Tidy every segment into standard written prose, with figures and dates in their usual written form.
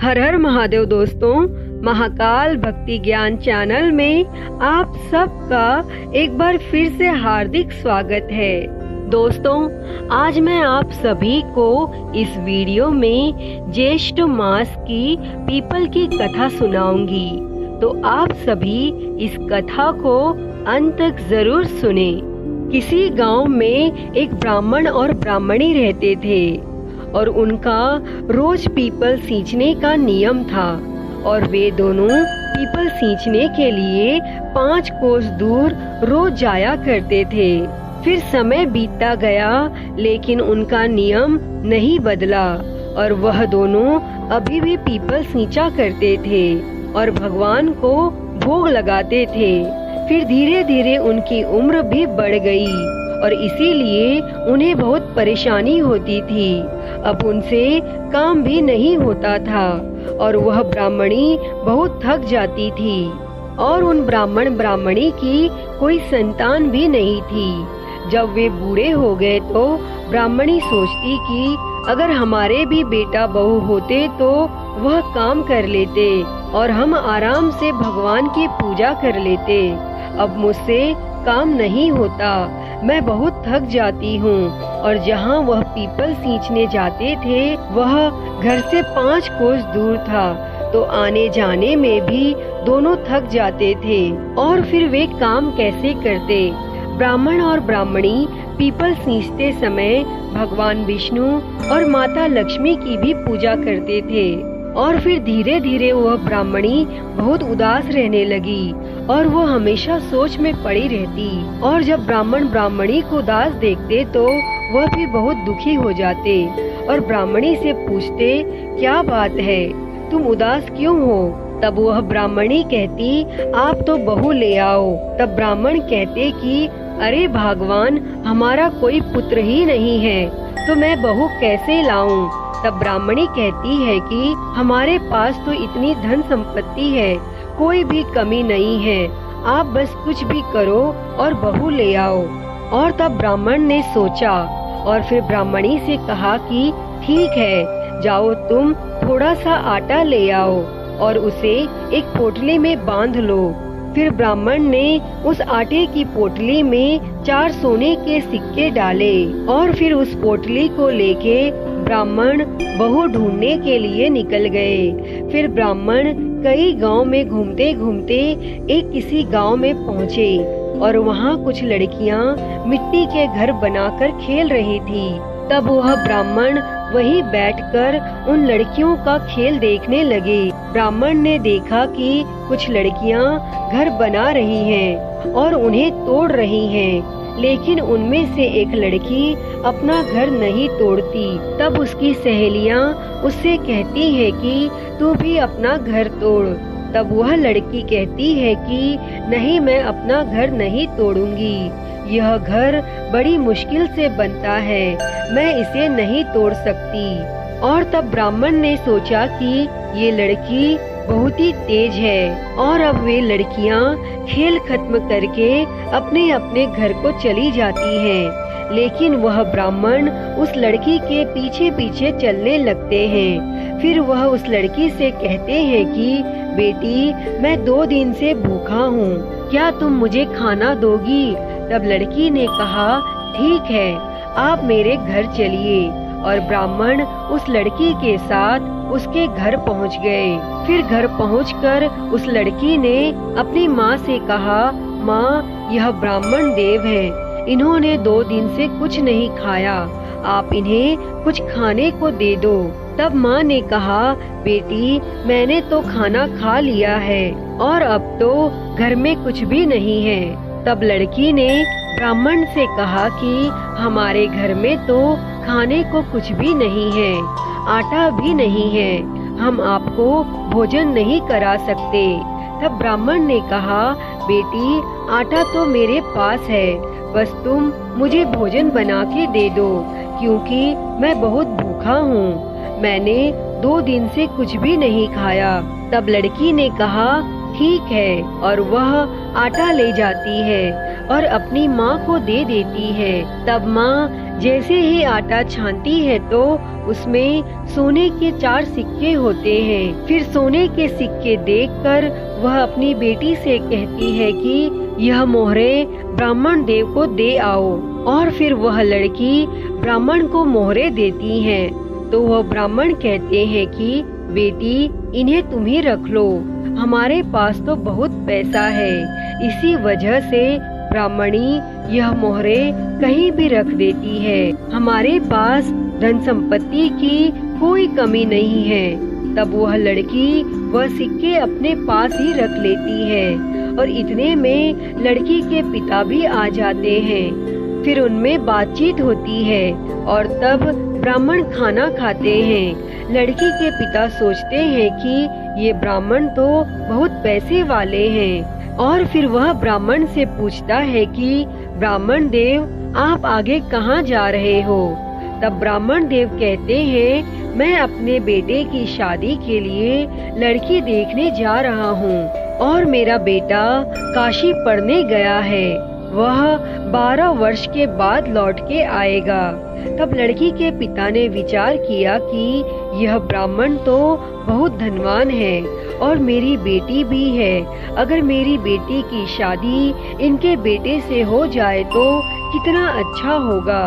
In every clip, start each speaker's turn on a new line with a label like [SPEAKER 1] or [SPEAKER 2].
[SPEAKER 1] हर हर महादेव दोस्तों, महाकाल भक्ति ज्ञान चैनल में आप सबका एक बार फिर से हार्दिक स्वागत है। दोस्तों, आज मैं आप सभी को इस वीडियो में ज्येष्ठ मास की पीपल की कथा सुनाऊंगी, तो आप सभी इस कथा को अंत तक जरूर सुने। किसी गांव में एक ब्राह्मण और ब्राह्मणी रहते थे और उनका रोज पीपल सींचने का नियम था और वे दोनों पीपल सींचने के लिए 5 कोस दूर रोज जाया करते थे। फिर समय बीतता गया लेकिन उनका नियम नहीं बदला और वह दोनों अभी भी पीपल सींचा करते थे और भगवान को भोग लगाते थे। फिर धीरे धीरे उनकी उम्र भी बढ़ गई और इसीलिए उन्हें बहुत परेशानी होती थी। अब उनसे काम भी नहीं होता था और वह ब्राह्मणी बहुत थक जाती थी और उन ब्राह्मण ब्राह्मणी की कोई संतान भी नहीं थी। जब वे बूढ़े हो गए तो ब्राह्मणी सोचती कि अगर हमारे भी बेटा बहू होते तो वह काम कर लेते और हम आराम से भगवान की पूजा कर लेते। अब मुझसे काम नहीं होता, मैं बहुत थक जाती हूँ। और जहाँ वह पीपल सींचने जाते थे वह घर से 5 कोस दूर था, तो आने जाने में भी दोनों थक जाते थे और फिर वे काम कैसे करते। ब्राह्मण और ब्राह्मणी पीपल सींचते समय भगवान विष्णु और माता लक्ष्मी की भी पूजा करते थे। और फिर धीरे धीरे वह ब्राह्मणी बहुत उदास रहने लगी और वो हमेशा सोच में पड़ी रहती। और जब ब्राह्मण ब्राह्मणी को उदास देखते तो वह भी बहुत दुखी हो जाते और ब्राह्मणी से पूछते, क्या बात है, तुम उदास क्यों हो? तब वह ब्राह्मणी कहती, आप तो बहू ले आओ। तब ब्राह्मण कहते कि अरे भगवान, हमारा कोई पुत्र ही नहीं है तो मैं बहू कैसे लाऊं? तब ब्राह्मणी कहती है कि हमारे पास तो इतनी धन संपत्ति है, कोई भी कमी नहीं है, आप बस कुछ भी करो और बहू ले आओ। और तब ब्राह्मण ने सोचा और फिर ब्राह्मणी से कहा कि ठीक है, जाओ तुम थोड़ा सा आटा ले आओ और उसे एक पोटली में बांध लो। फिर ब्राह्मण ने उस आटे की पोटली में 4 सोने के सिक्के डाले और फिर उस पोटली को लेके ब्राह्मण बहू ढूंढने के लिए निकल गए। फिर ब्राह्मण कई गांव में घूमते घूमते एक किसी गांव में पहुँचे और वहाँ कुछ लड़कियाँ मिट्टी के घर बनाकर खेल रही थी। तब वह ब्राह्मण वहीं बैठकर उन लड़कियों का खेल देखने लगे। ब्राह्मण ने देखा कि कुछ लड़कियां घर बना रही हैं और उन्हें तोड़ रही हैं, लेकिन उनमें से एक लड़की अपना घर नहीं तोड़ती। तब उसकी सहेलियां उससे कहती है कि तू भी अपना घर तोड़। तब वह लड़की कहती है कि नहीं, मैं अपना घर नहीं तोड़ूंगी, यह घर बड़ी मुश्किल से बनता है, मैं इसे नहीं तोड़ सकती। और तब ब्राह्मण ने सोचा कि ये लड़की बहुत ही तेज है और अब वे लड़कियां खेल खत्म करके अपने अपने घर को चली जाती हैं। लेकिन वह ब्राह्मण उस लड़की के पीछे पीछे चलने लगते हैं। फिर वह उस लड़की से कहते हैं कि बेटी, मैं 2 दिन से भूखा हूँ, क्या तुम मुझे खाना दोगी? तब लड़की ने कहा, ठीक है, आप मेरे घर चलिए। और ब्राह्मण उस लड़की के साथ उसके घर पहुंच गए। फिर घर पहुंचकर उस लड़की ने अपनी माँ से कहा, माँ, यह ब्राह्मण देव हैं, इन्होंने 2 दिन से कुछ नहीं खाया, आप इन्हें कुछ खाने को दे दो। तब माँ ने कहा, बेटी, मैंने तो खाना खा लिया है और अब तो घर में कुछ भी नहीं है। तब लड़की ने ब्राह्मण से कहा कि हमारे घर में तो खाने को कुछ भी नहीं है, आटा भी नहीं है, हम आपको भोजन नहीं करा सकते। तब ब्राह्मण ने कहा, बेटी, आटा तो मेरे पास है, बस तुम मुझे भोजन बना के दे दो, क्योंकि मैं बहुत भूखा हूँ, मैंने 2 दिन से कुछ भी नहीं खाया। तब लड़की ने कहा, ठीक है, और वह आटा ले जाती है और अपनी माँ को दे देती है। तब माँ जैसे ही आटा छानती है तो उसमें सोने के 4 सिक्के होते हैं। फिर सोने के सिक्के देखकर वह अपनी बेटी से कहती है कि यह मोहरे ब्राह्मण देव को दे आओ। और फिर वह लड़की ब्राह्मण को मोहरे देती है। तो वह ब्राह्मण कहते हैं कि बेटी इन्हें तुम ही रख लो, हमारे पास तो बहुत पैसा है। इसी वजह से ब्राह्मणी यह मोहरे कहीं भी रख देती है। हमारे पास धन संपत्ति की कोई कमी नहीं है। तब वह लड़की वह सिक्के अपने पास ही रख लेती है और इतने में लड़की के पिता भी आ जाते हैं। फिर उनमें बातचीत होती है और तब ब्राह्मण खाना खाते हैं। लड़की के पिता सोचते हैं कि ये ब्राह्मण तो बहुत पैसे वाले हैं। और फिर वह ब्राह्मण से पूछता है कि ब्राह्मण देव आप आगे कहाँ जा रहे हो? तब ब्राह्मण देव कहते हैं मैं अपने बेटे की शादी के लिए लड़की देखने जा रहा हूँ और मेरा बेटा काशी पढ़ने गया है, वह 12 वर्ष के बाद लौट के आएगा। तब लड़की के पिता ने विचार किया कि यह ब्राह्मण तो बहुत धनवान है और मेरी बेटी भी है। अगर मेरी बेटी की शादी इनके बेटे से हो जाए तो कितना अच्छा होगा।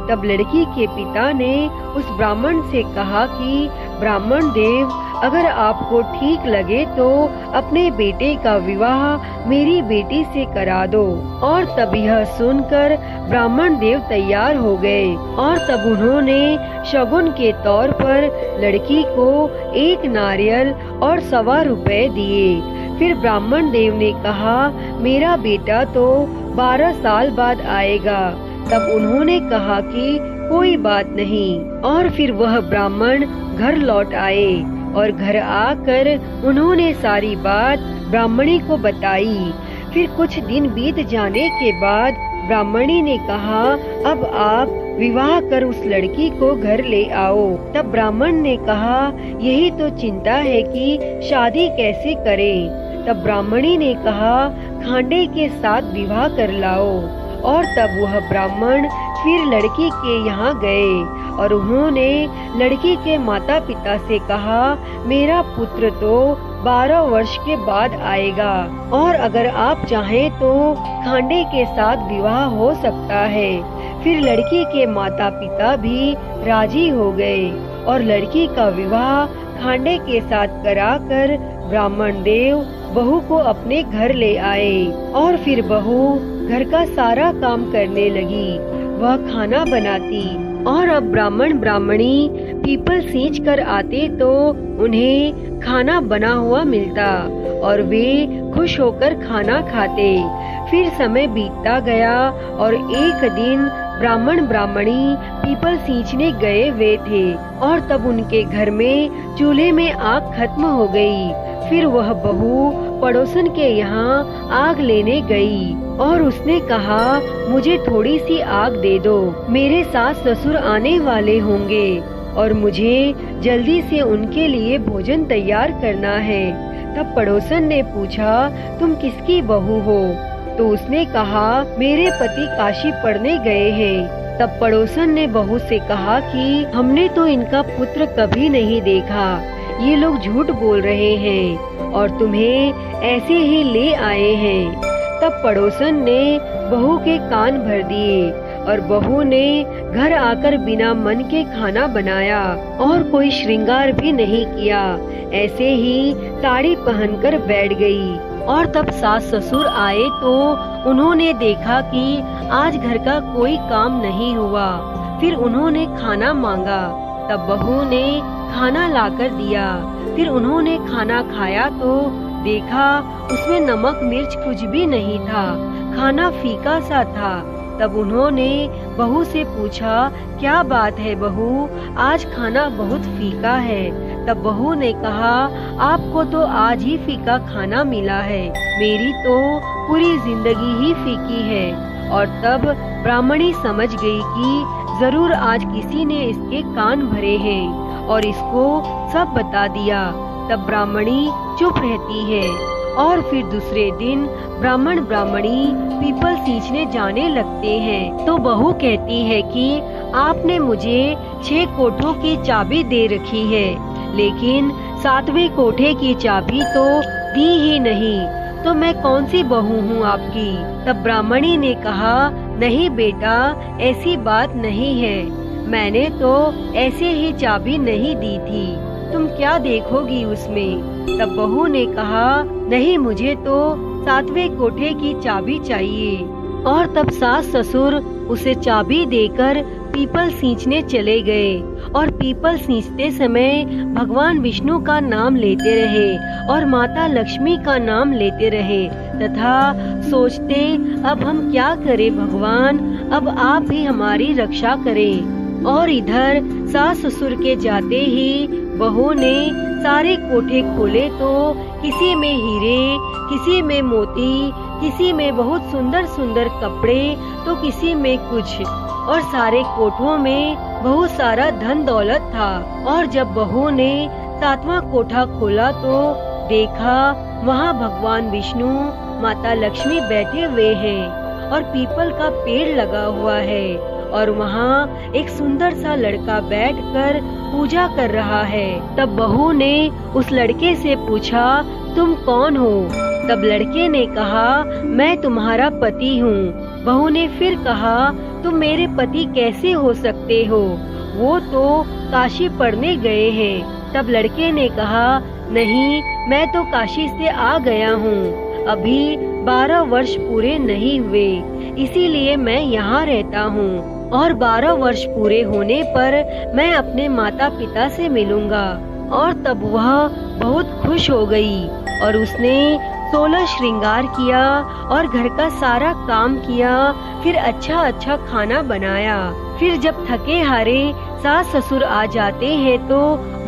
[SPEAKER 1] तब लड़की के पिता ने उस ब्राह्मण से कहा कि ब्राह्मण देव अगर आपको ठीक लगे तो अपने बेटे का विवाह मेरी बेटी से करा दो। और तब यह सुनकर ब्राह्मण देव तैयार हो गए और तब उन्होंने शगुन के तौर पर लड़की को 1 नारियल और 1.25 रुपए दिए। फिर ब्राह्मण देव ने कहा मेरा बेटा तो 12 साल बाद आएगा। तब उन्होंने कहा कि कोई बात नहीं। और फिर वह ब्राह्मण घर लौट आए और घर आकर उन्होंने सारी बात ब्राह्मणी को बताई। फिर कुछ दिन बीत जाने के बाद ब्राह्मणी ने कहा अब आप विवाह कर उस लड़की को घर ले आओ। तब ब्राह्मण ने कहा यही तो चिंता है कि शादी कैसे करें। तब ब्राह्मणी ने कहा खांडे के साथ विवाह कर लाओ। और तब वह ब्राह्मण फिर लड़की के यहाँ गए और उन्होंने लड़की के माता पिता से कहा मेरा पुत्र तो 12 वर्ष के बाद आएगा और अगर आप चाहें तो खांडे के साथ विवाह हो सकता है। फिर लड़की के माता पिता भी राजी हो गए और लड़की का विवाह खांडे के साथ कराकर ब्राह्मण देव बहू को अपने घर ले आए। और फिर बहू घर का सारा काम करने लगी, वह खाना बनाती। और अब ब्राह्मण ब्राह्मणी पीपल सींच कर आते तो उन्हें खाना बना हुआ मिलता और वे खुश होकर खाना खाते। फिर समय बीतता गया और एक दिन ब्राह्मण ब्राह्मणी पीपल सींचने गए हुए थे और तब उनके घर में चूल्हे में आग खत्म हो गई। फिर वह बहू पड़ोसन के यहाँ आग लेने गई और उसने कहा मुझे थोड़ी सी आग दे दो, मेरे सास ससुर आने वाले होंगे और मुझे जल्दी से उनके लिए भोजन तैयार करना है। तब पड़ोसन ने पूछा तुम किसकी बहू हो? तो उसने कहा मेरे पति काशी पढ़ने गए हैं। तब पड़ोसन ने बहू से कहा कि हमने तो इनका पुत्र कभी नहीं देखा, ये लोग झूठ बोल रहे हैं और तुम्हें ऐसे ही ले आए हैं। तब पड़ोसन ने बहू के कान भर दिए और बहू ने घर आकर बिना मन के खाना बनाया और कोई श्रृंगार भी नहीं किया, ऐसे ही साड़ी पहनकर बैठ गई। और तब सास ससुर आए तो उन्होंने देखा कि आज घर का कोई काम नहीं हुआ। फिर उन्होंने खाना मांगा, तब बहू ने खाना लाकर दिया। फिर उन्होंने खाना खाया तो देखा उसमें नमक मिर्च कुछ भी नहीं था, खाना फीका सा था। तब उन्होंने बहू से पूछा क्या बात है बहू, आज खाना बहुत फीका है। तब बहू ने कहा आपको तो आज ही फीका खाना मिला है, मेरी तो पूरी जिंदगी ही फीकी है। और तब ब्राह्मणी समझ गई कि जरूर आज किसी ने इसके कान भरे हैं और इसको सब बता दिया। तब ब्राह्मणी चुप रहती है और फिर दूसरे दिन ब्राह्मण ब्राह्मणी पीपल सींचने जाने लगते हैं। तो बहू कहती है कि आपने मुझे 6 कोठों की चाबी दे रखी है, लेकिन 7वें कोठे की चाबी तो दी ही नहीं, तो मैं कौन सी बहू हूँ आपकी। तब ब्राह्मणी ने कहा, नहीं बेटा, ऐसी बात नहीं है, मैंने तो ऐसे ही चाबी नहीं दी थी, तुम क्या देखोगी उसमें। तब बहू ने कहा, नहीं, मुझे तो 7वें कोठे की चाबी चाहिए। और तब सास ससुर उसे चाबी देकर पीपल सींचने चले गए और पीपल सींचते समय भगवान विष्णु का नाम लेते रहे और माता लक्ष्मी का नाम लेते रहे तथा सोचते, अब हम क्या करें भगवान, अब आप ही हमारी रक्षा करें। और इधर सास ससुर के जाते ही बहू ने सारे कोठे खोले तो किसी में हीरे, किसी में मोती, किसी में बहुत सुंदर सुंदर कपड़े, तो किसी में कुछ, और सारे कोठों में बहुत सारा धन दौलत था। और जब बहू ने 7वां कोठा खोला तो देखा वहाँ भगवान विष्णु, माता लक्ष्मी बैठे हुए हैं और पीपल का पेड़ लगा हुआ है और वहाँ एक सुंदर सा लड़का बैठकर पूजा कर रहा है। तब बहू ने उस लड़के से पूछा, तुम कौन हो। तब लड़के ने कहा, मैं तुम्हारा पति हूँ। बहू ने फिर कहा, तुम मेरे पति कैसे हो सकते हो, वो तो काशी पढ़ने गए हैं। तब लड़के ने कहा, नहीं, मैं तो काशी से आ गया हूँ, अभी 12 वर्ष पूरे नहीं हुए, इसीलिए मैं यहाँ रहता हूँ और 12 वर्ष पूरे होने पर मैं अपने माता पिता से मिलूंगा। और तब वह बहुत खुश हो गई और उसने 16 श्रृंगार किया और घर का सारा काम किया, फिर अच्छा अच्छा खाना बनाया। फिर जब थके हारे सास ससुर आ जाते हैं तो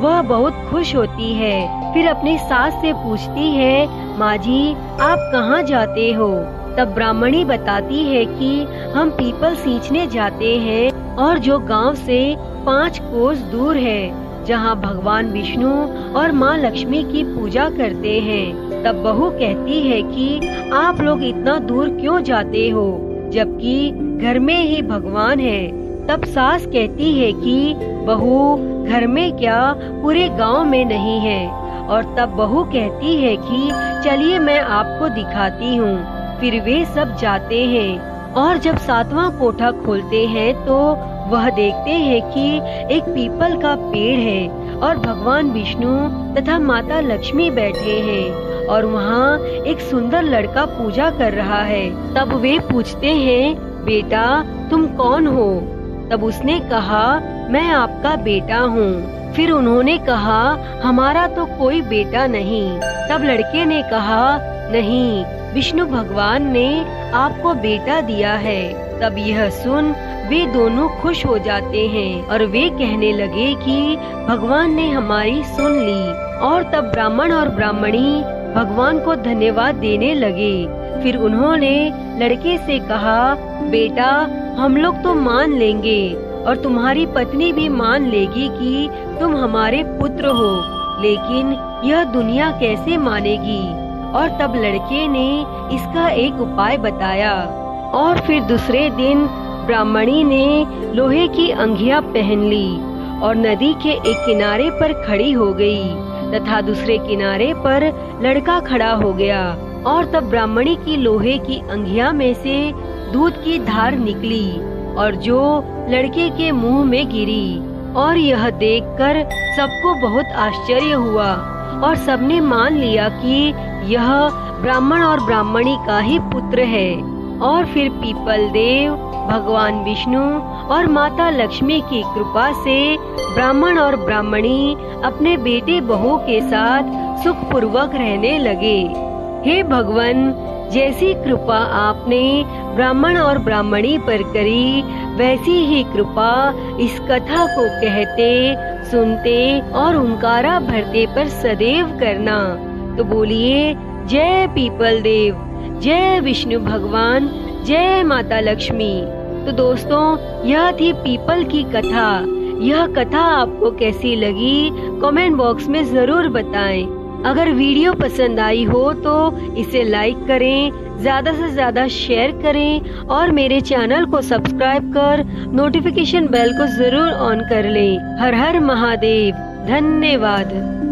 [SPEAKER 1] वह बहुत खुश होती है। फिर अपनी सास से पूछती है, माँ जी, आप कहाँ जाते हो। तब ब्राह्मणी बताती है कि हम पीपल सींचने जाते हैं और जो गांव से 5 कोस दूर है, जहां भगवान विष्णु और मां लक्ष्मी की पूजा करते हैं। तब बहू कहती है कि आप लोग इतना दूर क्यों जाते हो, जबकि घर में ही भगवान है। तब सास कहती है कि बहू, घर में क्या, पूरे गांव में नहीं है। और तब बहू कहती है कि चलिए मैं आपको दिखाती हूँ। फिर वे सब जाते हैं और जब 7वां कोठा खोलते हैं तो वह देखते हैं कि एक पीपल का पेड़ है और भगवान विष्णु तथा माता लक्ष्मी बैठे हैं और वहाँ एक सुंदर लड़का पूजा कर रहा है। तब वे पूछते हैं, बेटा, तुम कौन हो। तब उसने कहा, मैं आपका बेटा हूँ। फिर उन्होंने कहा, हमारा तो कोई बेटा नहीं। तब लड़के ने कहा, नहीं, विष्णु भगवान ने आपको बेटा दिया है। तब यह सुन वे दोनों खुश हो जाते हैं और वे कहने लगे कि भगवान ने हमारी सुन ली। और तब ब्राह्मण और ब्राह्मणी भगवान को धन्यवाद देने लगे। फिर उन्होंने लड़के से कहा, बेटा, हम लोग तो मान लेंगे और तुम्हारी पत्नी भी मान लेगी कि तुम हमारे पुत्र हो, लेकिन यह दुनिया कैसे मानेगी। और तब लड़के ने इसका एक उपाय बताया। और फिर दूसरे दिन ब्राह्मणी ने लोहे की अंगियां पहन ली और नदी के एक किनारे पर खड़ी हो गई तथा दूसरे किनारे पर लड़का खड़ा हो गया। और तब ब्राह्मणी की लोहे की अंगियां में से दूध की धार निकली और जो लड़के के मुंह में गिरी। और यह देखकर सबको बहुत आश्चर्य हुआ और सबने मान लिया कि यह ब्राह्मण और ब्राह्मणी का ही पुत्र है। और फिर पीपल देव, भगवान विष्णु और माता लक्ष्मी की कृपा से ब्राह्मण और ब्राह्मणी अपने बेटे बहू के साथ सुख पूर्वक रहने लगे। हे भगवान, जैसी कृपा आपने ब्राह्मण और ब्राह्मणी पर करी, वैसी ही कृपा इस कथा को कहते, सुनते और हुंकारा भरते पर सदैव करना। तो बोलिए, जय पीपल देव, जय विष्णु भगवान, जय माता लक्ष्मी। तो दोस्तों, यह थी पीपल की कथा। यह कथा आपको कैसी लगी, कमेंट बॉक्स में जरूर बताएं। अगर वीडियो पसंद आई हो तो इसे लाइक करें, ज्यादा से ज्यादा शेयर करें और मेरे चैनल को सब्सक्राइब कर नोटिफिकेशन बेल को जरूर ऑन कर लें। हर हर महादेव। धन्यवाद।